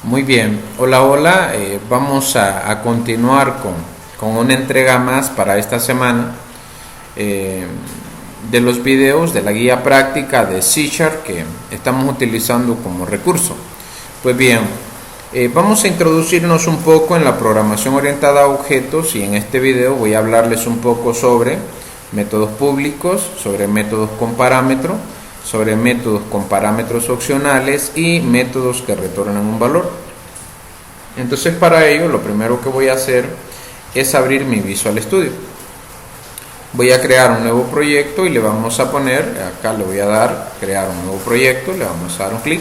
Muy bien, hola, hola. Vamos a continuar con una entrega más para esta semana eh, de los videos de la guía práctica de C# que estamos utilizando como recurso. Pues bien, vamos a introducirnos un poco en la programación orientada a objetos y en este video voy a hablarles un poco sobre métodos públicos, sobre métodos con parámetro, sobre métodos con parámetros opcionales y métodos que retornan un valor. Entonces, para ello lo primero que voy a hacer es abrir mi Visual Studio. Voy a crear un nuevo proyecto y le vamos a poner, acá le voy a dar crear un nuevo proyecto, le vamos a dar un clic.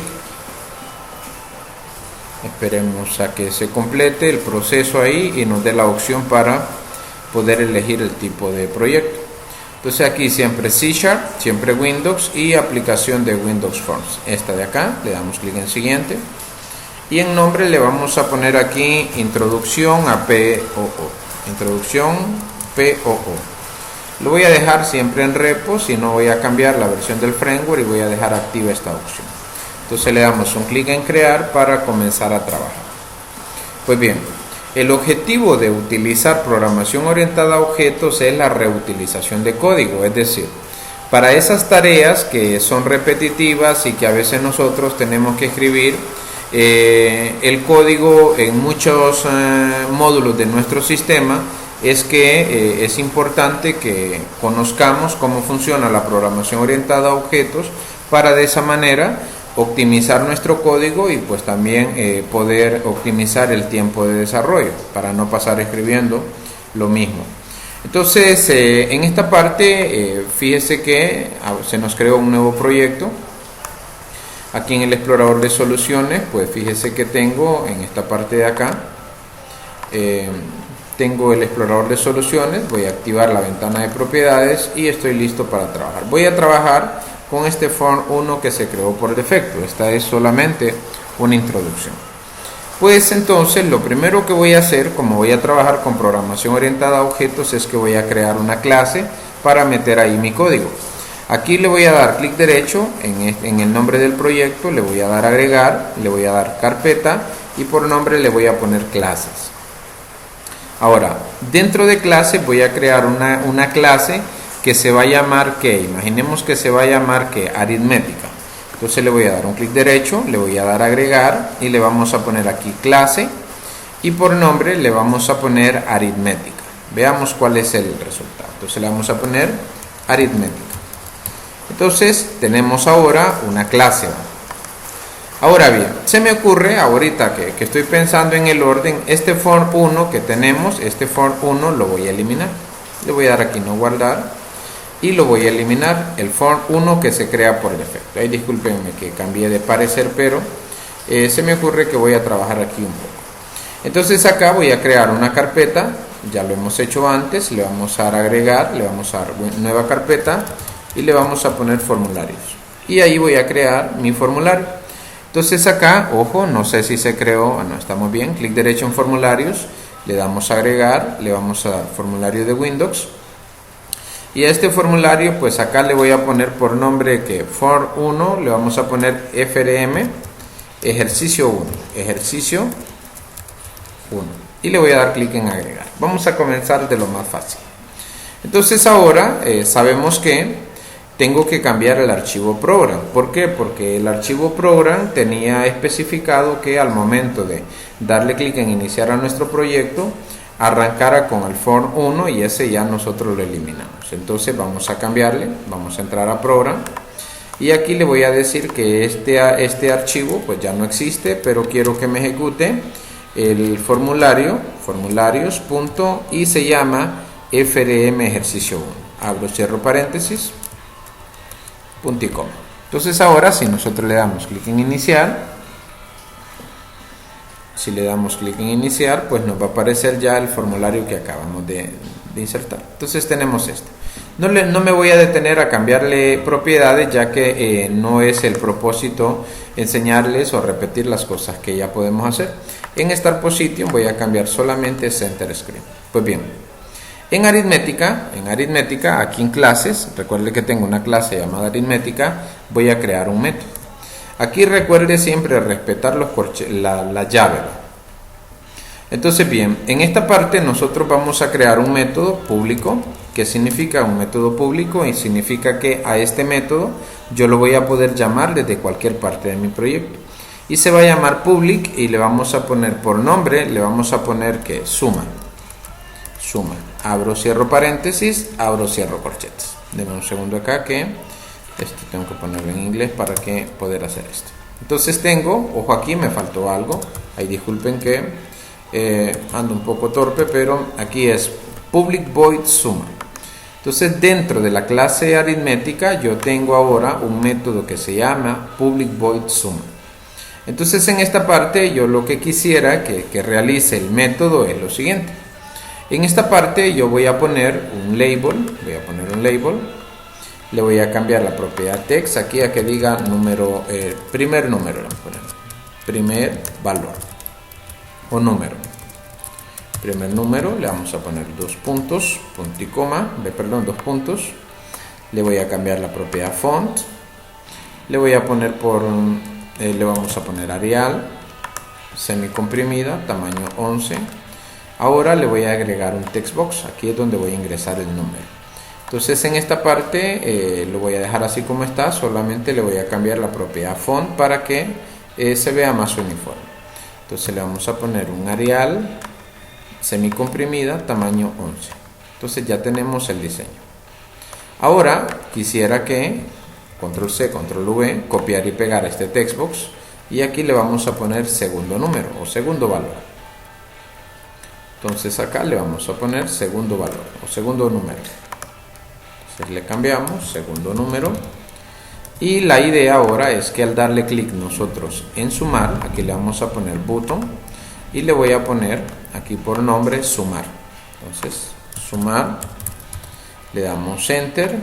Esperemos a que se complete el proceso ahí y nos dé la opción para poder elegir el tipo de proyecto. Entonces aquí siempre C#, siempre Windows y aplicación de Windows Forms. Esta de acá, le damos clic en siguiente. Y en nombre le vamos a poner aquí Introducción a POO. Introducción POO. Lo voy a dejar siempre en repo, si no voy a cambiar la versión del framework y voy a dejar activa esta opción. Entonces le damos un clic en crear para comenzar a trabajar. Pues bien, el objetivo de utilizar programación orientada a objetos es la reutilización de código, es decir, para esas tareas que son repetitivas y que a veces nosotros tenemos que escribir el código en muchos módulos de nuestro sistema, es que es importante que conozcamos cómo funciona la programación orientada a objetos para de esa manera optimizar nuestro código y pues también poder optimizar el tiempo de desarrollo para no pasar escribiendo lo mismo. Entonces en esta parte fíjese que se nos creó un nuevo proyecto. Aquí en el explorador de soluciones, pues fíjese que tengo en esta parte de acá, tengo el explorador de soluciones, voy a activar la ventana de propiedades y estoy listo para trabajar. Voy a trabajar con este form 1 que se creó por defecto. Esta es solamente una introducción. Pues entonces lo primero que voy a hacer, como voy a trabajar con programación orientada a objetos, es que voy a crear una clase para meter ahí mi código. Aquí le voy a dar clic derecho en el nombre del proyecto, le voy a dar agregar, le voy a dar carpeta y por nombre le voy a poner clases. Ahora, dentro de clase voy a crear una clase que se va a llamar que, imaginemos que se va a llamar que aritmética. Entonces le voy a dar un clic derecho, le voy a dar agregar y le vamos a poner aquí clase y por nombre le vamos a poner aritmética. Veamos cuál es el resultado. Entonces le vamos a poner aritmética. Entonces tenemos ahora una clase. Ahora bien, se me ocurre ahorita que estoy pensando en el orden, este form 1 que tenemos, este form 1 lo voy a eliminar. Le voy a dar aquí no guardar y lo voy a eliminar, el form 1 que se crea por defecto. Ahí discúlpenme que cambié de parecer, pero se me ocurre que voy a trabajar aquí un poco. Entonces acá voy a crear una carpeta, ya lo hemos hecho antes, le vamos a dar agregar, le vamos a dar nueva carpeta y le vamos a poner formularios. Y ahí voy a crear mi formulario. Entonces acá, ojo, no sé si se creó, no, estamos bien, clic derecho en formularios, le damos a agregar, le vamos a dar formulario de Windows. Y a este formulario, pues acá le voy a poner por nombre que form 1, le vamos a poner FRM, ejercicio 1, ejercicio 1. Y le voy a dar clic en agregar. Vamos a comenzar de lo más fácil. Entonces ahora sabemos que tengo que cambiar el archivo program. ¿Por qué? Porque el archivo program tenía especificado que al momento de darle clic en iniciar a nuestro proyecto, arrancara con el form 1 y ese ya nosotros lo eliminamos. Entonces vamos a cambiarle, vamos a entrar a program y aquí le voy a decir que este archivo pues ya no existe, pero quiero que me ejecute el formulario, formularios, punto, y se llama FRM ejercicio 1. Abro, cierro paréntesis, punto y coma. Entonces ahora si nosotros le damos clic en iniciar, si le damos clic en iniciar, pues nos va a aparecer ya el formulario que acabamos de insertar. Entonces tenemos este. No me voy a detener a cambiarle propiedades, ya que no es el propósito enseñarles o repetir las cosas que ya podemos hacer. En Start Position voy a cambiar solamente Center Screen. Pues bien, en aritmética, aquí en clases, recuerde que tengo una clase llamada aritmética, voy a crear un método. Aquí recuerde siempre respetar la llave. Entonces bien, en esta parte nosotros vamos a crear un método público. ¿Qué significa un método público? Y significa que a este método yo lo voy a poder llamar desde cualquier parte de mi proyecto. Y se va a llamar public y le vamos a poner por nombre, le vamos a poner que suma. Suma. Abro, cierro paréntesis, abro, cierro corchetes. Denme un segundo acá que esto tengo que ponerlo en inglés para que poder hacer esto. Entonces tengo, ojo aquí, me faltó algo. Ahí disculpen que ando un poco torpe, pero aquí es public void suma. Entonces dentro de la clase aritmética yo tengo ahora un método que se llama public void suma. Entonces en esta parte yo lo que quisiera que realice el método es lo siguiente. En esta parte yo voy a poner un label, le voy a cambiar la propiedad text aquí a que diga número, primer número, primer valor o número. Primer número, le vamos a poner 2 puntos, punto y coma, perdón, 2 puntos. Le voy a cambiar la propiedad font. Le voy a poner le vamos a poner Arial, semicomprimida, tamaño 11. Ahora le voy a agregar un text box, aquí es donde voy a ingresar el número. Entonces en esta parte lo voy a dejar así como está, solamente le voy a cambiar la propiedad font para que se vea más uniforme. Entonces le vamos a poner un Arial, semicomprimida, tamaño 11. Entonces ya tenemos el diseño. Ahora quisiera que control C, control V, copiar y pegar este textbox y aquí le vamos a poner segundo número o segundo valor. Entonces acá le vamos a poner segundo valor o segundo número. Entonces le cambiamos segundo número y la idea ahora es que al darle clic nosotros en sumar, aquí le vamos a poner button y le voy a poner aquí por nombre sumar. Entonces sumar, le damos enter,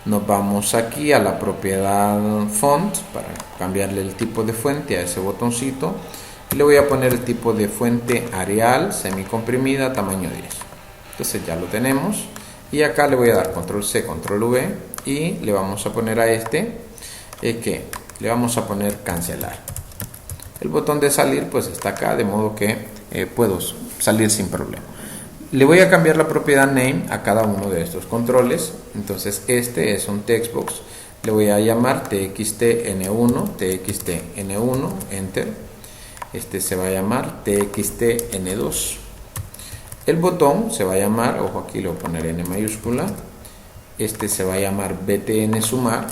nos vamos aquí a la propiedad font para cambiarle el tipo de fuente a ese botoncito y le voy a poner el tipo de fuente Arial semicomprimida tamaño 10. Entonces ya lo tenemos y acá le voy a dar control C, control V y le vamos a poner a este que le vamos a poner cancelar. El botón de salir pues está acá, de modo que puedo salir sin problema. Le voy a cambiar la propiedad name a cada uno de estos controles. Entonces este es un textbox, le voy a llamar txtn1, txtn1, enter. Este se va a llamar txtn2. El botón se va a llamar, ojo aquí le voy a poner n mayúscula, este se va a llamar btn sumar,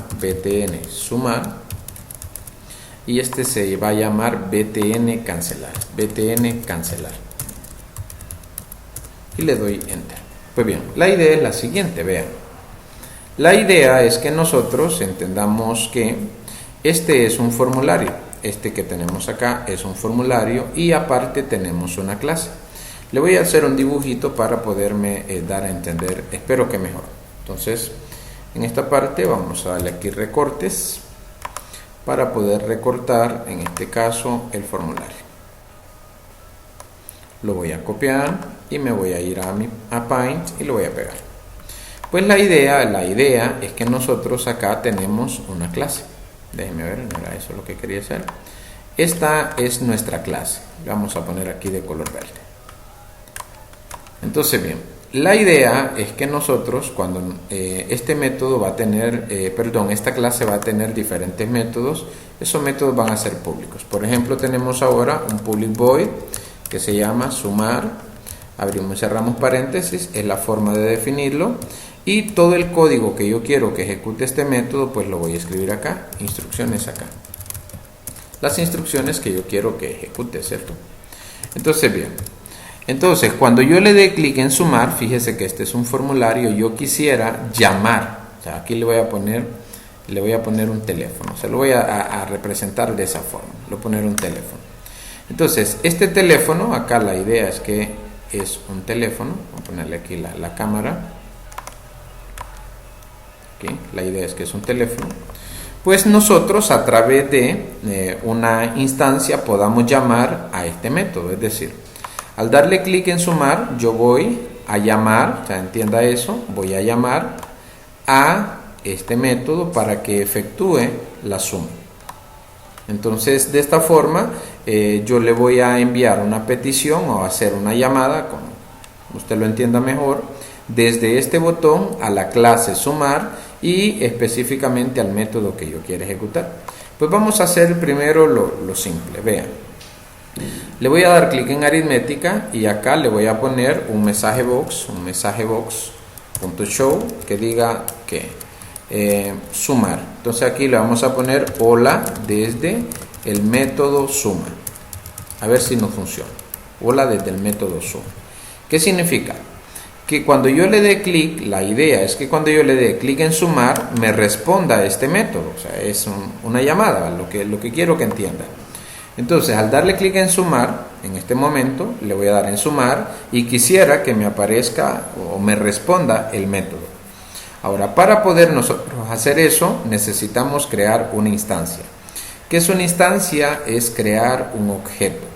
y este se va a llamar btn cancelar, y le doy enter. Pues bien, la idea es la siguiente, vean. La idea es que nosotros entendamos que este es un formulario, este que tenemos acá es un formulario y aparte tenemos una clase. Le voy a hacer un dibujito para poderme dar a entender, espero que mejor. Entonces, en esta parte vamos a darle aquí recortes para poder recortar, en este caso, el formulario. Lo voy a copiar y me voy a ir a Paint y lo voy a pegar. Pues la idea es que nosotros acá tenemos una clase. Déjenme ver, no era eso lo que quería hacer. Esta es nuestra clase. Vamos a poner aquí de color verde. Entonces bien, la idea es que nosotros cuando este método va a tener, esta clase va a tener diferentes métodos, esos métodos van a ser públicos. Por ejemplo, tenemos ahora un public void que se llama sumar, abrimos y cerramos paréntesis, es la forma de definirlo, y todo el código que yo quiero que ejecute este método, pues lo voy a escribir acá, instrucciones acá. Las instrucciones que yo quiero que ejecute, ¿cierto? Entonces bien, cuando yo le dé clic en sumar, fíjese que este es un formulario, yo quisiera llamar, o sea, aquí le voy a poner un teléfono, se lo voy a representar de esa forma, le voy a poner un teléfono. Entonces, este teléfono, acá la idea es que es un teléfono, voy a ponerle aquí la cámara, aquí, la idea es que es un teléfono, pues nosotros a través de una instancia podamos llamar a este método, es decir, al darle clic en sumar, yo voy a llamar, o sea, entienda eso, voy a llamar a este método para que efectúe la suma. Entonces, de esta forma, yo le voy a enviar una petición o hacer una llamada, como usted lo entienda mejor, desde este botón a la clase sumar y específicamente al método que yo quiera ejecutar. Pues vamos a hacer primero lo simple. Vean, le voy a dar clic en aritmética y acá le voy a poner un mensaje box.show que diga que sumar. Entonces aquí le vamos a poner hola desde el método suma. A ver si nos funciona. Hola desde el método suma. ¿Qué significa? Que cuando yo le dé clic, la idea es que cuando yo le dé clic en sumar, me responda a este método. O sea, es una llamada, lo que quiero que entienda. Entonces, al darle clic en sumar, en este momento, le voy a dar en sumar y quisiera que me aparezca o me responda el método. Ahora, para poder nosotros hacer eso, necesitamos crear una instancia. ¿Qué es una instancia? Es crear un objeto.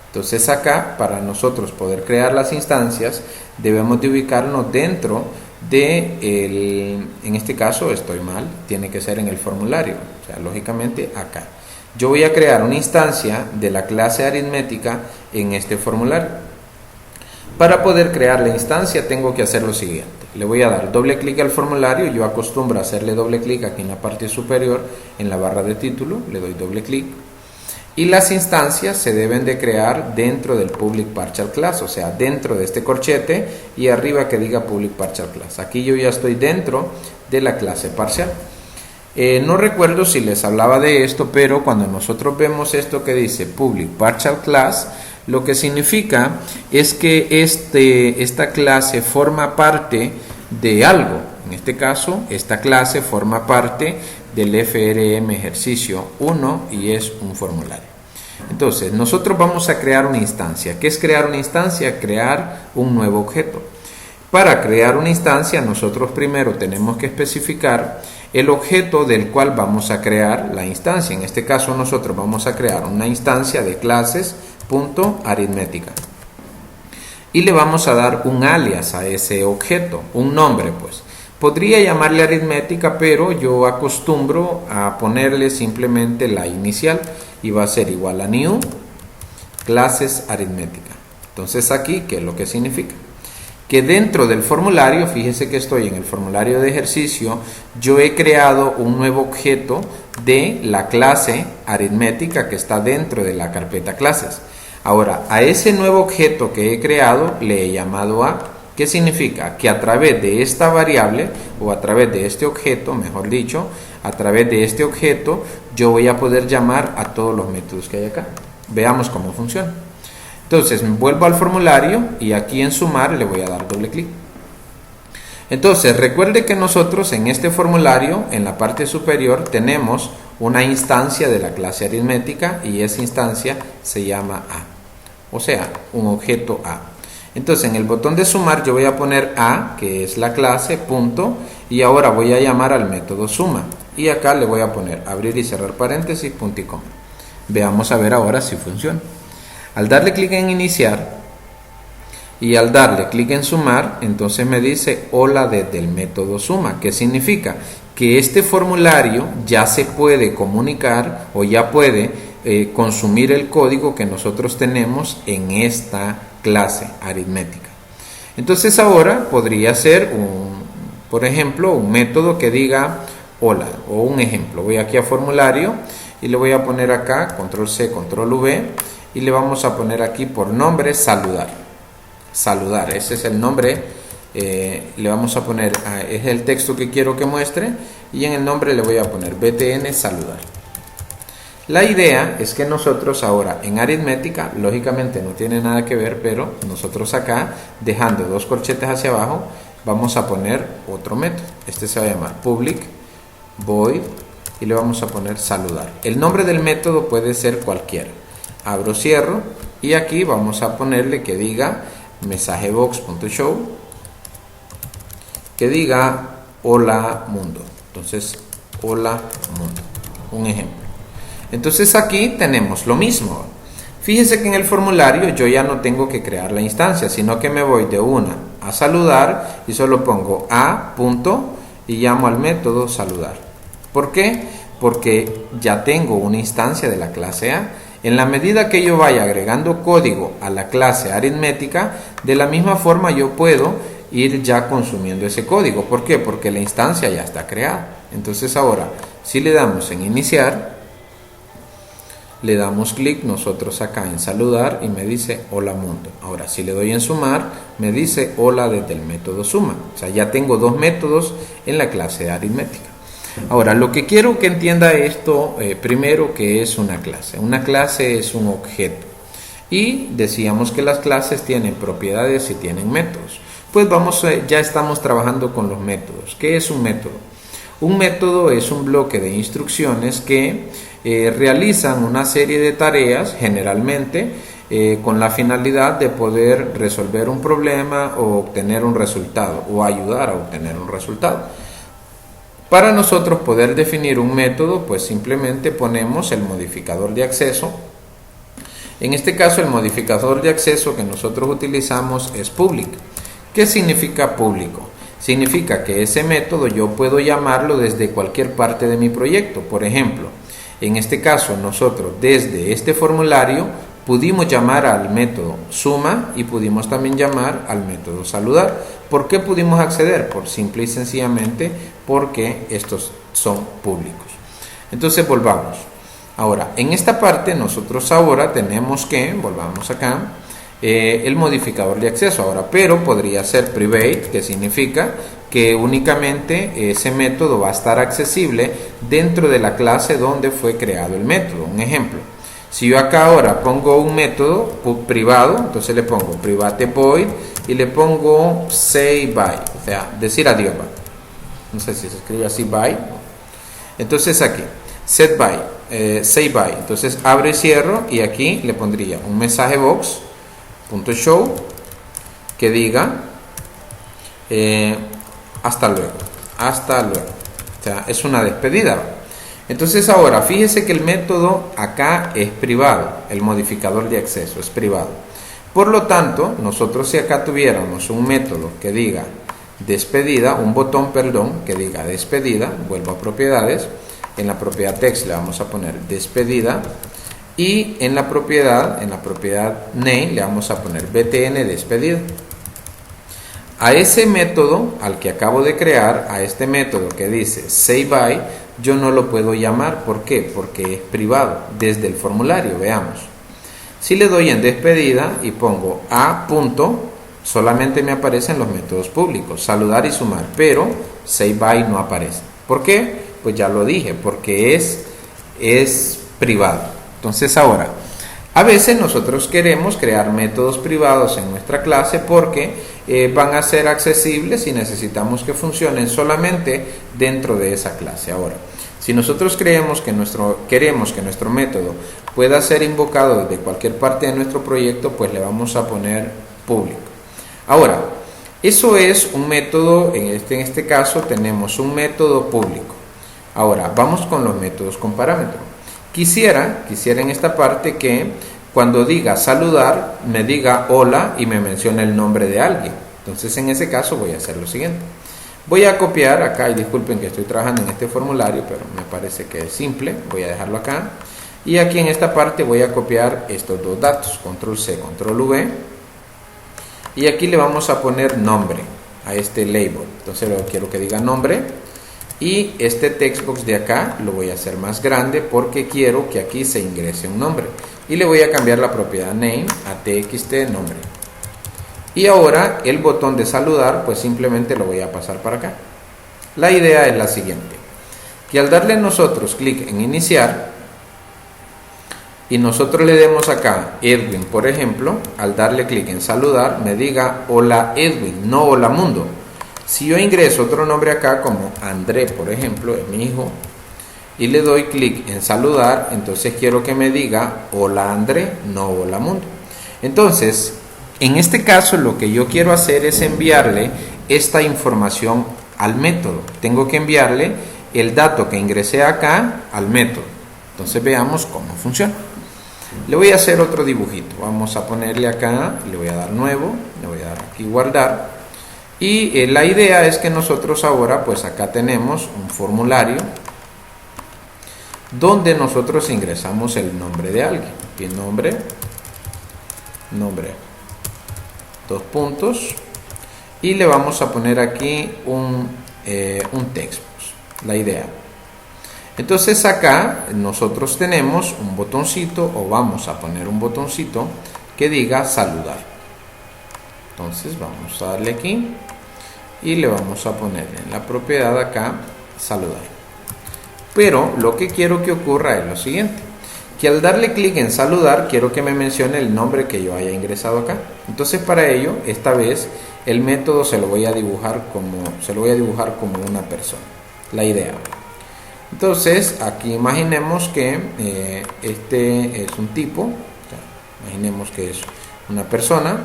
Entonces acá, para nosotros poder crear las instancias, debemos de ubicarnos dentro de, en este caso estoy mal, tiene que ser en el formulario, o sea, lógicamente acá. Yo voy a crear una instancia de la clase aritmética en este formulario. Para poder crear la instancia tengo que hacer lo siguiente. Le voy a dar doble clic al formulario. Yo acostumbro a hacerle doble clic aquí en la parte superior, en la barra de título. Le doy doble clic. Y las instancias se deben de crear dentro del Public Partial Class, o sea, dentro de este corchete y arriba que diga Public Partial Class. Aquí yo ya estoy dentro de la clase parcial. No recuerdo si les hablaba de esto, pero cuando nosotros vemos esto que dice Public Partial Class, lo que significa es que esta clase forma parte de algo. En este caso, esta clase forma parte del FRM ejercicio 1 y es un formulario. Entonces, nosotros vamos a crear una instancia. ¿Qué es crear una instancia? Crear un nuevo objeto. Para crear una instancia, nosotros primero tenemos que especificar el objeto del cual vamos a crear la instancia. En este caso, nosotros vamos a crear una instancia de clases.aritmética. Y le vamos a dar un alias a ese objeto, un nombre pues. Podría llamarle aritmética, pero yo acostumbro a ponerle simplemente la inicial y va a ser igual a new clases aritmética. Entonces aquí, ¿qué es lo que significa? Que dentro del formulario, fíjese que estoy en el formulario de ejercicio, yo he creado un nuevo objeto de la clase aritmética que está dentro de la carpeta clases. Ahora, a ese nuevo objeto que he creado le he llamado a. ¿Qué significa? Que a través de esta variable o a través de este objeto, mejor dicho, a través de este objeto yo voy a poder llamar a todos los métodos que hay acá. Veamos cómo funciona. Entonces vuelvo al formulario y aquí en sumar le voy a dar doble clic. Entonces recuerde que nosotros en este formulario, en la parte superior, tenemos una instancia de la clase aritmética y esa instancia se llama A, o sea, un objeto A. Entonces en el botón de sumar yo voy a poner A, que es la clase, punto, y ahora voy a llamar al método suma. Y acá le voy a poner abrir y cerrar paréntesis, punto y coma. Veamos a ver ahora si funciona. Al darle clic en iniciar y al darle clic en sumar, entonces me dice hola desde el método suma. ¿Qué significa? Que este formulario ya se puede comunicar o ya puede consumir el código que nosotros tenemos en esta clase aritmética. Entonces ahora podría ser por ejemplo, un método que diga hola o un ejemplo. Voy aquí a formulario y le voy a poner acá control C, control V y le vamos a poner aquí por nombre saludar. Saludar, ese es el nombre. Le vamos a poner, es el texto que quiero que muestre y en el nombre le voy a poner BTN saludar. La idea es que nosotros ahora en aritmética, lógicamente no tiene nada que ver, pero nosotros acá, dejando dos corchetes hacia abajo, vamos a poner otro método. Este se va a llamar public void y le vamos a poner saludar. El nombre del método puede ser cualquiera. Abro, cierro y aquí vamos a ponerle que diga mensajebox.show, que diga hola mundo. Entonces, hola mundo. Un ejemplo. Entonces aquí tenemos lo mismo. Fíjense que en el formulario yo ya no tengo que crear la instancia, sino que me voy de una a saludar y solo pongo a punto y llamo al método saludar. ¿Por qué? porque ya tengo una instancia de la clase A. En la medida que yo vaya agregando código a la clase aritmética, de la misma forma yo puedo ir ya consumiendo ese código. ¿Por qué? Porque la instancia ya está creada. Entonces ahora, si le damos en iniciar, le damos clic nosotros acá en saludar y me dice hola mundo. Ahora si le doy en sumar, me dice hola desde el método suma. O sea, ya tengo dos métodos en la clase de aritmética. Ahora, lo que quiero que entienda esto, primero, que es una clase. Una clase es un objeto. Y decíamos que las clases tienen propiedades y tienen métodos. Pues ya estamos trabajando con los métodos. ¿Qué es un método? Un método es un bloque de instrucciones que realizan una serie de tareas, generalmente, con la finalidad de poder resolver un problema o obtener un resultado, o ayudar a obtener un resultado. Para nosotros poder definir un método, pues simplemente ponemos el modificador de acceso. En este caso, el modificador de acceso que nosotros utilizamos es public. ¿Qué significa público? Significa que ese método yo puedo llamarlo desde cualquier parte de mi proyecto. Por ejemplo, en este caso nosotros desde este formulario pudimos llamar al método suma y pudimos también llamar al método saludar. ¿Por qué pudimos acceder? Por simple y sencillamente porque estos son públicos. Entonces volvamos. Ahora, en esta parte nosotros ahora tenemos que, volvamos acá, el modificador de acceso ahora, pero podría ser private, que significa que únicamente ese método va a estar accesible dentro de la clase donde fue creado el método. Un ejemplo, si yo acá ahora pongo un método privado, entonces le pongo private void y le pongo say bye, o sea, decir adiós. No sé si se escribe así, bye. Entonces aquí, set bye, say bye. Entonces abro y cierro y aquí le pondría un mensaje box .show que diga hasta luego, hasta luego. O sea, es una despedida. Entonces ahora, fíjese que el método acá es privado, el modificador de acceso es privado. Por lo tanto, nosotros si acá tuviéramos un método que diga despedida, un botón, perdón, que diga despedida, vuelvo a propiedades, en la propiedad text le vamos a poner despedida y en la propiedad name le vamos a poner btn despedida. A ese método al que acabo de crear, a este método que dice say bye, yo no lo puedo llamar. ¿Por qué? Porque es privado desde el formulario. Veamos. Si le doy en despedida y pongo a punto, solamente me aparecen los métodos públicos, saludar y sumar, pero say bye no aparece. ¿Por qué? Pues ya lo dije, porque es privado. Entonces ahora, a veces nosotros queremos crear métodos privados en nuestra clase porque van a ser accesibles y necesitamos que funcionen solamente dentro de esa clase. Ahora, si nosotros queremos que nuestro método pueda ser invocado desde cualquier parte de nuestro proyecto, pues le vamos a poner público. Ahora, eso es un método, en este caso tenemos un método público. Ahora, vamos con los métodos con parámetros. Quisiera en esta parte que cuando diga saludar, me diga hola y me mencione el nombre de alguien. Entonces, en ese caso voy a hacer lo siguiente. Voy a copiar acá, y disculpen que estoy trabajando en este formulario, pero me parece que es simple. Voy a dejarlo acá. Y aquí en esta parte voy a copiar estos dos datos, control C, control V. Y aquí le vamos a poner nombre a este label. Entonces, quiero que diga nombre. Y este textbox de acá lo voy a hacer más grande porque quiero que aquí se ingrese un nombre. Y le voy a cambiar la propiedad name a txt nombre. Y ahora el botón de saludar, pues simplemente lo voy a pasar para acá. La idea es la siguiente, que al darle nosotros clic en iniciar y nosotros le demos acá Edwin, por ejemplo, al darle clic en saludar me diga hola Edwin, no hola mundo. Si yo ingreso otro nombre acá como André, por ejemplo, es mi hijo, y le doy clic en saludar, entonces quiero que me diga hola André, no hola mundo. Entonces, en este caso lo que yo quiero hacer es enviarle esta información al método. Tengo que enviarle el dato que ingresé acá al método. Entonces veamos cómo funciona. Le voy a hacer otro dibujito. Vamos a ponerle acá, le voy a dar nuevo, le voy a dar aquí guardar. Y la idea es que nosotros ahora, pues acá tenemos un formulario donde nosotros ingresamos el nombre de alguien. Aquí nombre, dos puntos, y le vamos a poner aquí un texto, la idea. Entonces acá nosotros tenemos un botoncito, o vamos a poner un botoncito que diga saludar. Entonces vamos a darle aquí y le vamos a poner en la propiedad acá saludar. Pero lo que quiero que ocurra es lo siguiente, que al darle clic en saludar quiero que me mencione el nombre que yo haya ingresado acá. Entonces para ello, esta vez el método se lo voy a dibujar como una persona, la idea. Entonces aquí imaginemos que este es un tipo, imaginemos que es una persona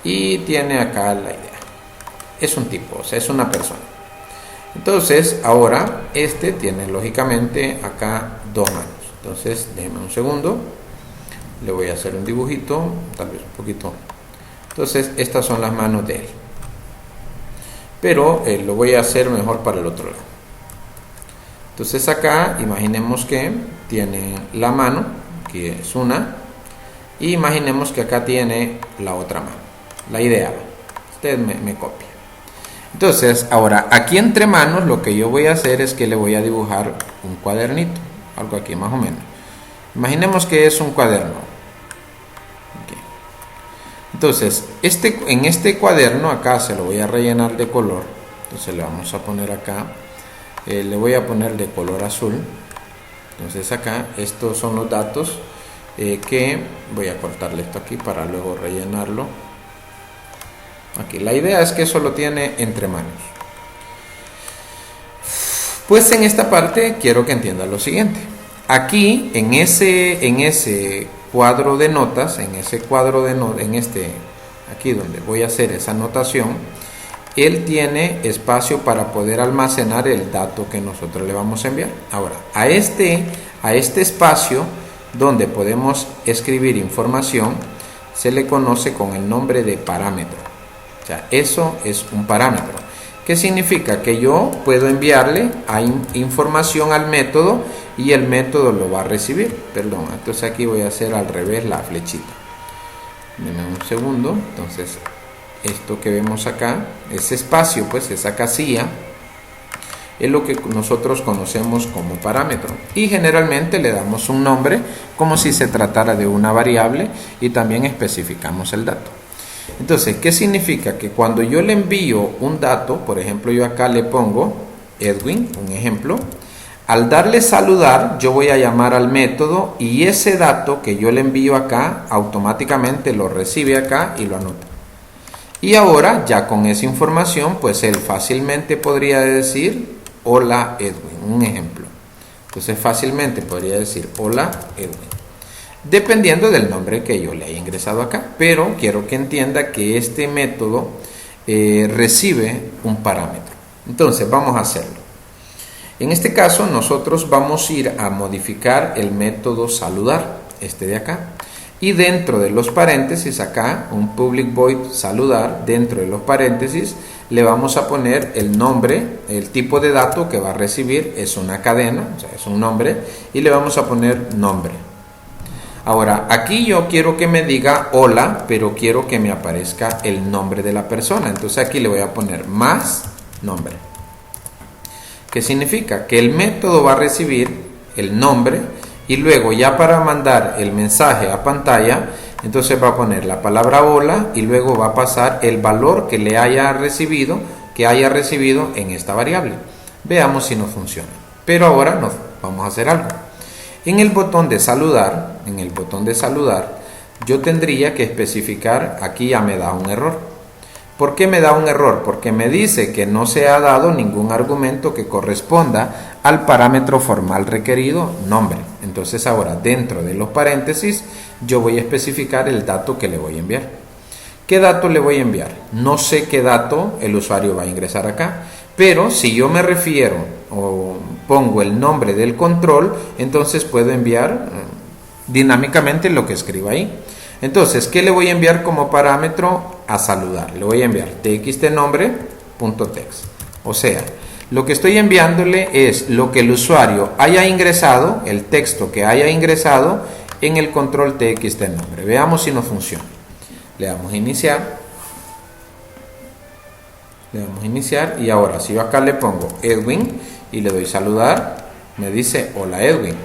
y tiene acá la idea, es un tipo, o sea, es una persona. Entonces ahora este tiene lógicamente acá dos manos. Entonces déjenme un segundo, le voy a hacer un dibujito, tal vez un poquito. Entonces estas son las manos de él, pero lo voy a hacer mejor para el otro lado. Entonces acá imaginemos que tiene la mano, que es una, y imaginemos que acá tiene la otra mano, la idea. Usted me copia. Entonces ahora aquí entre manos lo que yo voy a hacer es que le voy a dibujar un cuadernito, algo aquí más o menos. Imaginemos que es un cuaderno. Okay. Entonces en este cuaderno acá se lo voy a rellenar de color. Entonces le vamos a poner acá, le voy a poner de color azul. Entonces acá estos son los datos que voy a cortarle esto aquí para luego rellenarlo. Aquí la idea es que eso lo tiene entre manos. Pues en esta parte quiero que entienda lo siguiente. Aquí en ese cuadro de notas, aquí donde voy a hacer esa anotación, él tiene espacio para poder almacenar el dato que nosotros le vamos a enviar. Ahora, a este espacio donde podemos escribir información se le conoce con el nombre de parámetro. O sea, eso es un parámetro. ¿Qué significa? Que yo puedo enviarle información al método y el método lo va a recibir. Perdón, entonces aquí voy a hacer al revés la flechita. Denme un segundo. Entonces, esto que vemos acá, ese espacio, pues esa casilla, es lo que nosotros conocemos como parámetro. Y generalmente le damos un nombre como si se tratara de una variable y también especificamos el dato. Entonces, ¿qué significa? Que cuando yo le envío un dato, por ejemplo, yo acá le pongo Edwin, un ejemplo, al darle saludar, yo voy a llamar al método y ese dato que yo le envío acá, automáticamente lo recibe acá y lo anota. Y ahora, ya con esa información, pues él fácilmente podría decir, hola Edwin, un ejemplo. Entonces, fácilmente podría decir, hola Edwin, dependiendo del nombre que yo le haya ingresado acá. Pero quiero que entienda que este método recibe un parámetro. Entonces vamos a hacerlo. En este caso nosotros vamos a ir a modificar el método saludar, este de acá, y dentro de los paréntesis acá, un public void saludar, dentro de los paréntesis le vamos a poner el nombre, el tipo de dato que va a recibir es una cadena, o sea, es un nombre, y le vamos a poner nombre. Ahora, aquí yo quiero que me diga hola, pero quiero que me aparezca el nombre de la persona. Entonces aquí le voy a poner más nombre. ¿Qué significa? Que el método va a recibir el nombre y luego ya para mandar el mensaje a pantalla, entonces va a poner la palabra hola y luego va a pasar el valor que le haya recibido, en esta variable. Veamos si no funciona. Pero ahora vamos a hacer algo. En el botón de saludar, yo tendría que especificar, aquí ya me da un error. ¿Por qué me da un error? Porque me dice que no se ha dado ningún argumento que corresponda al parámetro formal requerido, nombre. Entonces ahora dentro de los paréntesis yo voy a especificar el dato que le voy a enviar. ¿Qué dato le voy a enviar? No sé qué dato el usuario va a ingresar acá, pero si yo me refiero o pongo el nombre del control, entonces puedo enviar dinámicamente lo que escriba ahí. Entonces, ¿qué le voy a enviar como parámetro a saludar? Le voy a enviar txtnombre.text. O sea, Lo que estoy enviándole es lo que el usuario haya ingresado, el texto que haya ingresado en el control txt nombre. Veamos si nos funciona. Le damos a iniciar. Le damos a iniciar y ahora si yo acá le pongo Edwin y le doy saludar, me dice hola Edwin.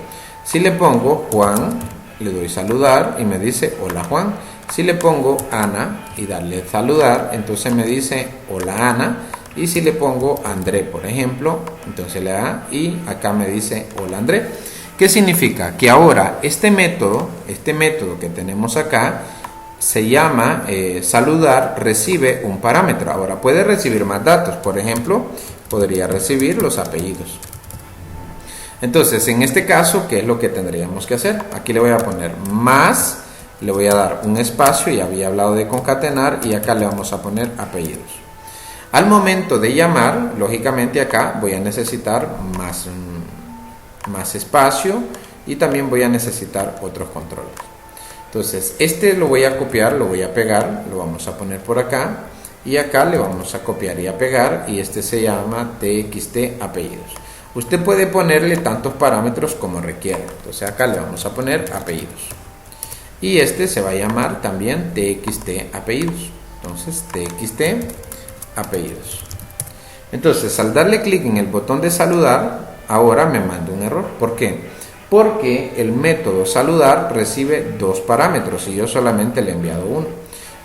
Si le pongo Juan, le doy saludar y me dice hola Juan. Si le pongo Ana y darle saludar, entonces me dice hola Ana. Y si le pongo André, por ejemplo, entonces le da y acá me dice hola André. ¿Qué significa? Que ahora este método que tenemos acá se llama saludar, recibe un parámetro. Ahora puede recibir más datos, por ejemplo, podría recibir los apellidos. Entonces, en este caso, ¿qué es lo que tendríamos que hacer? Aquí le voy a poner más, le voy a dar un espacio, ya había hablado de concatenar, y acá le vamos a poner apellidos. Al momento de llamar, lógicamente acá voy a necesitar más espacio y también voy a necesitar otros controles. Entonces, este lo voy a copiar, lo voy a pegar, lo vamos a poner por acá y acá le vamos a copiar y a pegar y este se llama txt apellidos. Usted puede ponerle tantos parámetros como requiera. Entonces acá le vamos a poner apellidos. Y este se va a llamar también txt apellidos. Entonces txt apellidos. Entonces al darle clic en el botón de saludar, ahora me manda un error. ¿Por qué? Porque el método saludar recibe dos parámetros y yo solamente le he enviado uno.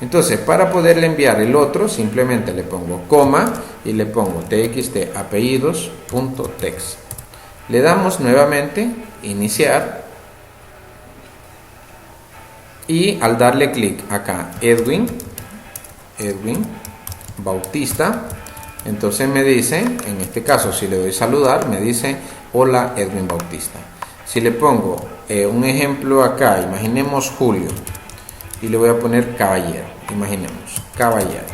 Entonces para poderle enviar el otro simplemente le pongo coma y le pongo txt apellidos.text. Le damos nuevamente iniciar y al darle clic acá Edwin Bautista, entonces me dice, en este caso si le doy saludar, me dice hola Edwin Bautista. Si le pongo un ejemplo acá, imaginemos Julio, y le voy a poner caballero, imaginemos, caballero.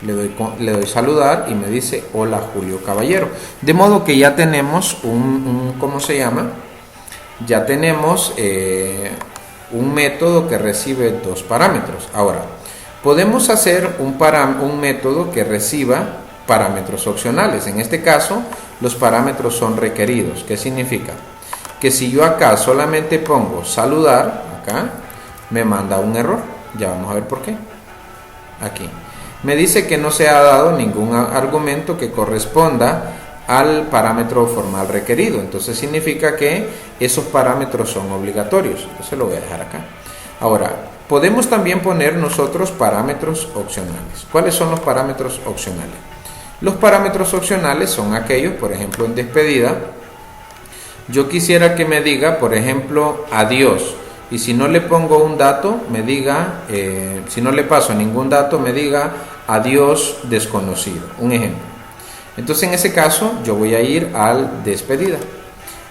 Le doy saludar y me dice hola Julio Caballero. De modo que ya tenemos ¿cómo se llama? Ya tenemos un método que recibe dos parámetros. Ahora, podemos hacer un método que reciba parámetros opcionales. En este caso, los parámetros son requeridos. ¿Qué significa? Que si yo acá solamente pongo saludar, acá, me manda un error. Ya vamos a ver por qué. Aquí. Me dice que no se ha dado ningún argumento que corresponda al parámetro formal requerido. Entonces significa que esos parámetros son obligatorios. Entonces lo voy a dejar acá. Ahora, podemos también poner nosotros parámetros opcionales. ¿Cuáles son los parámetros opcionales? Los parámetros opcionales son aquellos, por ejemplo, en despedida. Yo quisiera que me diga, por ejemplo, adiós. Y si no le pongo un dato, me diga, si no le paso ningún dato, me diga adiós desconocido. Un ejemplo. Entonces en ese caso yo voy a ir al despedida.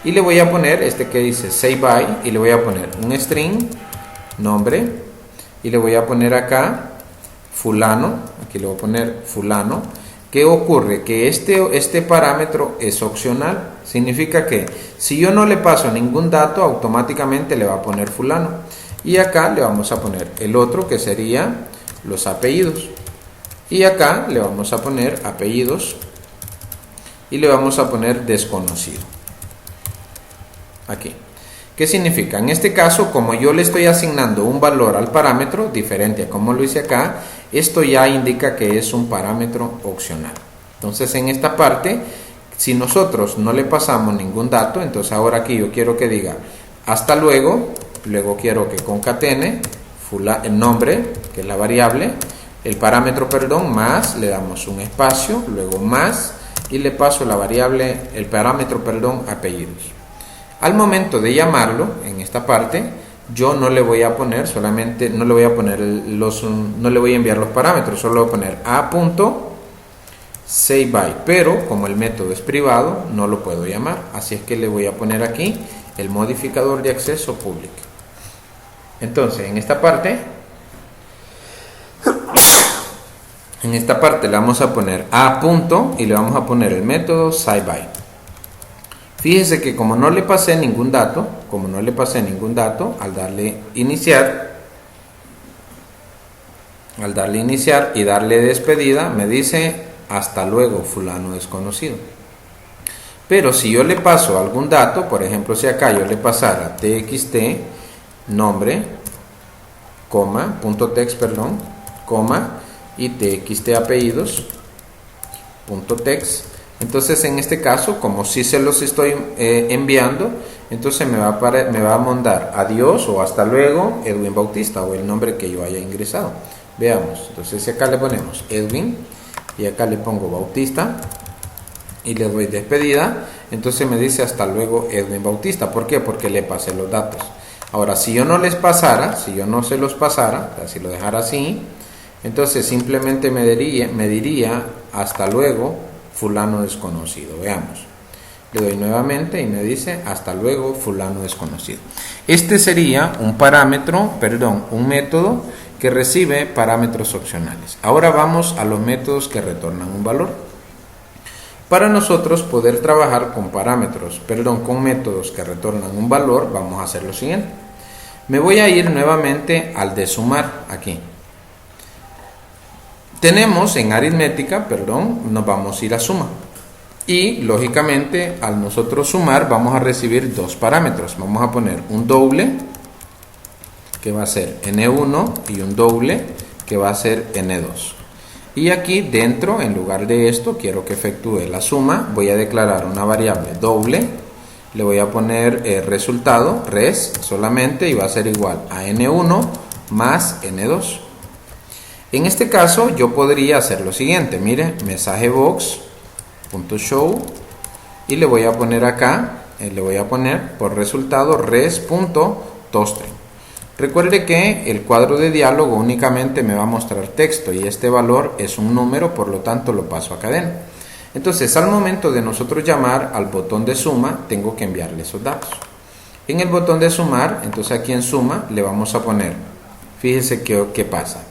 Y le voy a poner este que dice say bye. Y le voy a poner un string, nombre. Y le voy a poner acá fulano. Aquí le voy a poner fulano. ¿Qué ocurre? Que este parámetro es opcional. Significa que si yo no le paso ningún dato, automáticamente le va a poner fulano. Y acá le vamos a poner el otro que sería los apellidos. Y acá le vamos a poner apellidos. Y le vamos a poner desconocido. Aquí. ¿Qué significa? En este caso, como yo le estoy asignando un valor al parámetro, diferente a como lo hice acá, esto ya indica que es un parámetro opcional. Entonces en esta parte, si nosotros no le pasamos ningún dato, entonces ahora aquí yo quiero que diga hasta luego, luego quiero que concatene el nombre, que es la variable, el parámetro, perdón, más, le damos un espacio, luego más, y le paso la variable, el parámetro, perdón, apellidos. Al momento de llamarlo, en esta parte, yo no le voy a poner solamente, no le voy a poner no le voy a enviar los parámetros, solo voy a poner a.sayBy, pero como el método es privado, no lo puedo llamar, así es que le voy a poner aquí el modificador de acceso público. Entonces, en esta parte le vamos a poner a. y le vamos a poner el método sayBy. Fíjese que como no le pasé ningún dato, al darle iniciar y darle despedida, me dice hasta luego fulano desconocido. Pero si yo le paso algún dato, por ejemplo, si acá yo le pasara txt nombre, coma, punto text, perdón, coma, y txt apellidos, punto text, entonces en este caso, como si se los estoy enviando, entonces me va a mandar adiós o hasta luego Edwin Bautista, o el nombre que yo haya ingresado. Veamos, entonces si acá le ponemos Edwin y acá le pongo Bautista y le doy despedida, entonces me dice hasta luego Edwin Bautista. ¿Por qué? Porque le pasé los datos. Ahora, si yo no les pasara, si yo no se los pasara, o sea, si lo dejara así, entonces simplemente me diría hasta luego fulano desconocido. Veamos, le doy nuevamente y me dice hasta luego fulano desconocido. Este sería un parámetro, perdón, un método que recibe parámetros opcionales. Ahora vamos a los métodos que retornan un valor. Para nosotros poder trabajar con con métodos que retornan un valor, vamos a hacer lo siguiente. Me voy a ir nuevamente al de sumar aquí. Tenemos en aritmética, nos vamos a ir a suma. Y lógicamente al nosotros sumar vamos a recibir dos parámetros. Vamos a poner un doble que va a ser n1 y un doble que va a ser n2. Y aquí dentro, en lugar de esto, quiero que efectúe la suma. Voy a declarar una variable doble. Le voy a poner resultado, res, solamente, y va a ser igual a n1 más n2. En este caso, yo podría hacer lo siguiente. Mire, mensaje box.show y le voy a poner acá, le voy a poner por resultado res.toString. Recuerde que el cuadro de diálogo únicamente me va a mostrar texto y este valor es un número, por lo tanto lo paso a cadena. Entonces, al momento de nosotros llamar al botón de suma, tengo que enviarle esos datos. En el botón de sumar, entonces aquí en suma, le vamos a poner, fíjese qué pasa.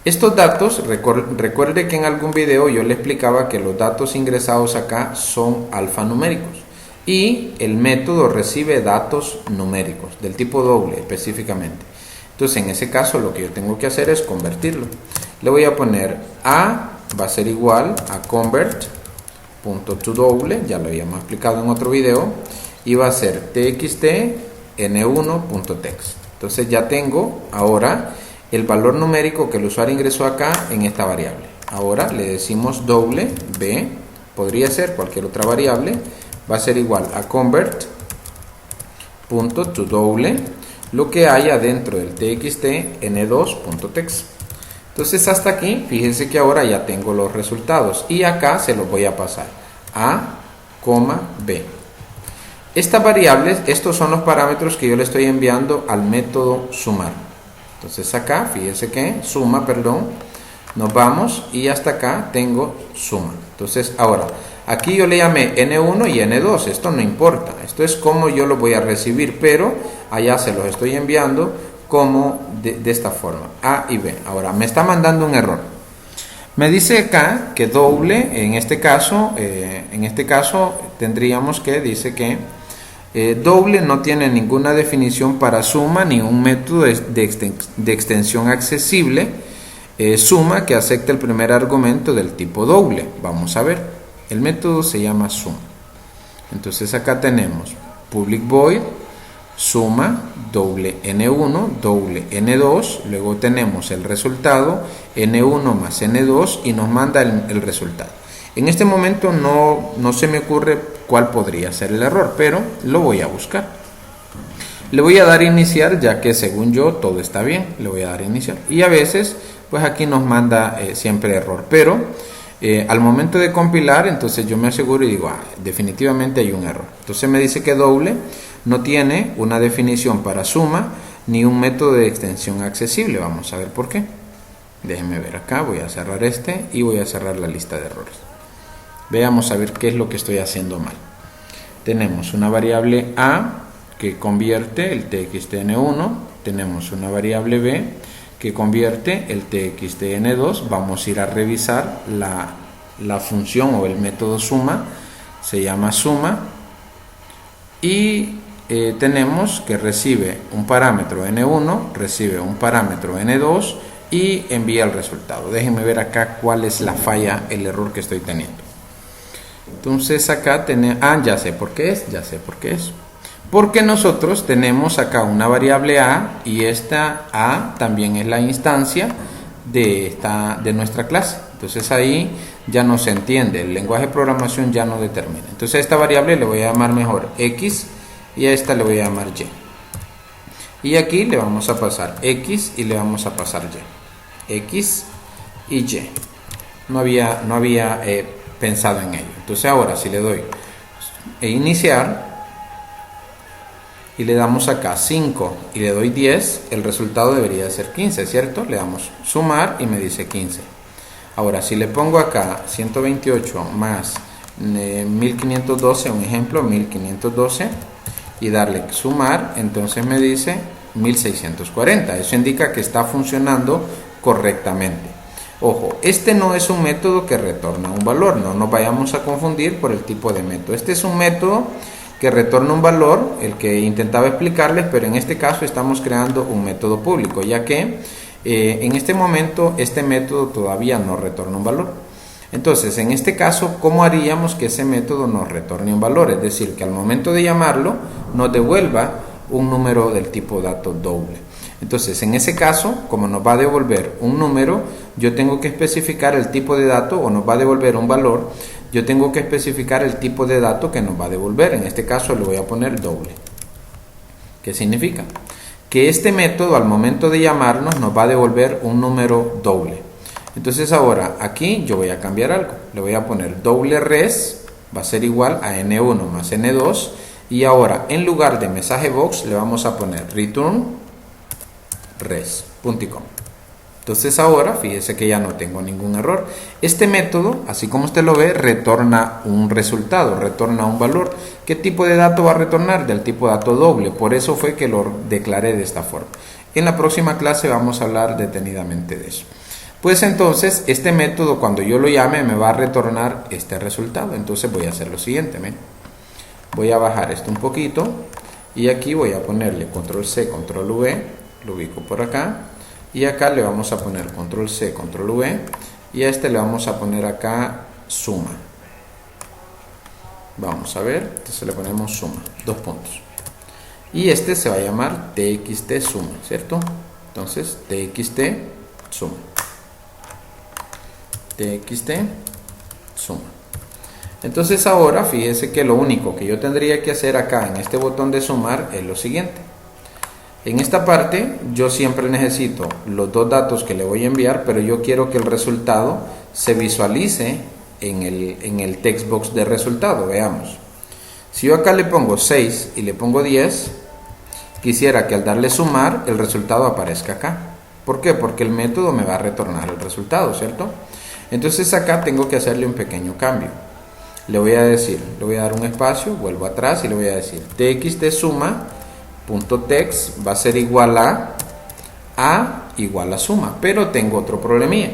Estos datos, recuerde que en algún video yo le explicaba que los datos ingresados acá son alfanuméricos. Y el método recibe datos numéricos, del tipo doble específicamente. Entonces en ese caso lo que yo tengo que hacer es convertirlo. Le voy a poner a, va a ser igual a convert.toDoble, ya lo habíamos explicado en otro video, y va a ser txt n1.text. Entonces ya tengo ahora el valor numérico que el usuario ingresó acá en esta variable. Ahora le decimos doble b, podría ser cualquier otra variable, va a ser igual a convert.toDoble lo que haya dentro del txt n2.text. Entonces hasta aquí, fíjense que ahora ya tengo los resultados y acá se los voy a pasar a, b. Estas variables, estos son los parámetros que yo le estoy enviando al método sumar. Entonces acá, fíjense que suma, nos vamos y hasta acá tengo suma. Entonces ahora, aquí yo le llamé N1 y N2, esto no importa, esto es como yo lo voy a recibir, pero allá se los estoy enviando como de esta forma, A y B. Ahora, me está mandando un error. Me dice acá que doble, en este caso tendríamos que, dice que doble no tiene ninguna definición para suma ni un método de extensión accesible, suma que acepta el primer argumento del tipo doble. Vamos a ver. El método se llama sum. Entonces acá tenemos public void suma doble n1 doble n2, luego tenemos el resultado n1 más n2 y nos manda el resultado. En este momento no se me ocurre cuál podría ser el error, pero lo voy a buscar. Le voy a dar iniciar, ya que según yo todo está bien, le voy a dar iniciar. Y a veces pues aquí nos manda siempre error, pero al momento de compilar, entonces yo me aseguro y digo, definitivamente hay un error. Entonces me dice que doble no tiene una definición para suma ni un método de extensión accesible. Vamos a ver por qué. Déjenme ver acá, voy a cerrar este y voy a cerrar la lista de errores. Veamos a ver qué es lo que estoy haciendo mal. Tenemos una variable A que convierte el txtn1, tenemos una variable B que convierte el txtn2. Vamos a ir a revisar la función o el método suma, se llama suma, y tenemos que recibe un parámetro n1, recibe un parámetro n2 y envía el resultado. Déjenme ver acá cuál es la falla, el error que estoy teniendo. Entonces acá tenemos, ya sé por qué es, porque nosotros tenemos acá una variable a y esta a también es la instancia de nuestra clase. Entonces ahí ya no se entiende, el lenguaje de programación ya no determina. Entonces a esta variable le voy a llamar mejor x y a esta le voy a llamar y. Y aquí le vamos a pasar x y le vamos a pasar y. X y y. No había pensado en ello. Entonces ahora si le doy iniciar y le damos acá 5 y le doy 10, el resultado debería ser 15, ¿cierto? Le damos sumar y me dice 15. Ahora si le pongo acá 128 más 1512, un ejemplo, 1512, y darle sumar, entonces me dice 1640. Eso indica que está funcionando correctamente. Ojo, este no es un método que retorna un valor, no nos vayamos a confundir por el tipo de método. Este es un método que retorna un valor, el que intentaba explicarles, pero en este caso estamos creando un método público, ya que en este momento este método todavía no retorna un valor. Entonces, en este caso, ¿cómo haríamos que ese método nos retorne un valor? Es decir, que al momento de llamarlo nos devuelva un número del tipo dato doble. Entonces, en ese caso, como nos va a devolver un número, yo tengo que especificar el tipo de dato, o nos va a devolver un valor, yo tengo que especificar el tipo de dato que nos va a devolver. En este caso le voy a poner doble. ¿Qué significa? Que este método al momento de llamarnos nos va a devolver un número doble. Entonces ahora aquí yo voy a cambiar algo. Le voy a poner doble res, va a ser igual a n1 más n2. Y ahora en lugar de mensaje box le vamos a poner return res, punto y coma. Entonces ahora fíjese que ya no tengo ningún error. Este método, así como usted lo ve, retorna un resultado, retorna un valor. ¿Qué tipo de dato va a retornar? Del tipo dato doble. Por eso fue que lo declaré de esta forma. En la próxima clase vamos a hablar detenidamente de eso. Pues entonces este método, cuando yo lo llame, me va a retornar este resultado. Entonces voy a hacer lo siguiente. Voy a bajar esto un poquito y aquí voy a ponerle control C, control V, lo ubico por acá. Y acá le vamos a poner control C, control V, y a este le vamos a poner acá suma. Vamos a ver, entonces le ponemos suma, 2 puntos. Y este se va a llamar txt suma, ¿cierto? Entonces txt suma. Txt suma. Entonces ahora fíjese que lo único que yo tendría que hacer acá en este botón de sumar es lo siguiente. En esta parte yo siempre necesito los dos datos que le voy a enviar, pero yo quiero que el resultado se visualice en el text box de resultado. Veamos. Si yo acá le pongo 6 y le pongo 10, quisiera que al darle sumar el resultado aparezca acá. ¿Por qué? Porque el método me va a retornar el resultado, ¿cierto? Entonces acá tengo que hacerle un pequeño cambio. Le voy a decir, le voy a dar un espacio, vuelvo atrás y le voy a decir txt suma .text va a ser igual a igual a suma, pero tengo otro problemilla.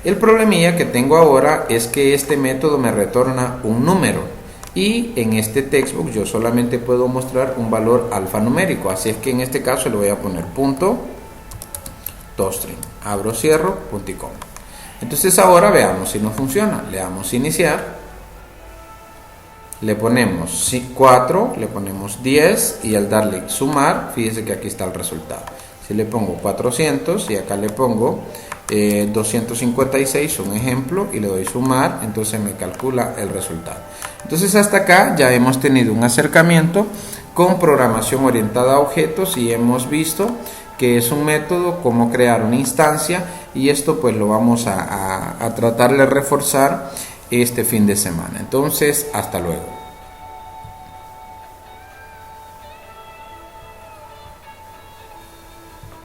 El problemilla que tengo ahora es que este método me retorna un número y en este textbook yo solamente puedo mostrar un valor alfanumérico, así es que en este caso le voy a poner punto toString, abro, cierro, punto y coma. Entonces ahora veamos si no funciona. Le damos iniciar, le ponemos 4, le ponemos 10 y al darle sumar, fíjese que aquí está el resultado. Si le pongo 400 y acá le pongo 256, un ejemplo, y le doy sumar, entonces me calcula el resultado. Entonces hasta acá ya hemos tenido un acercamiento con programación orientada a objetos y hemos visto que es un método, cómo crear una instancia, y esto pues lo vamos a tratar de reforzar este fin de semana. Entonces, hasta luego.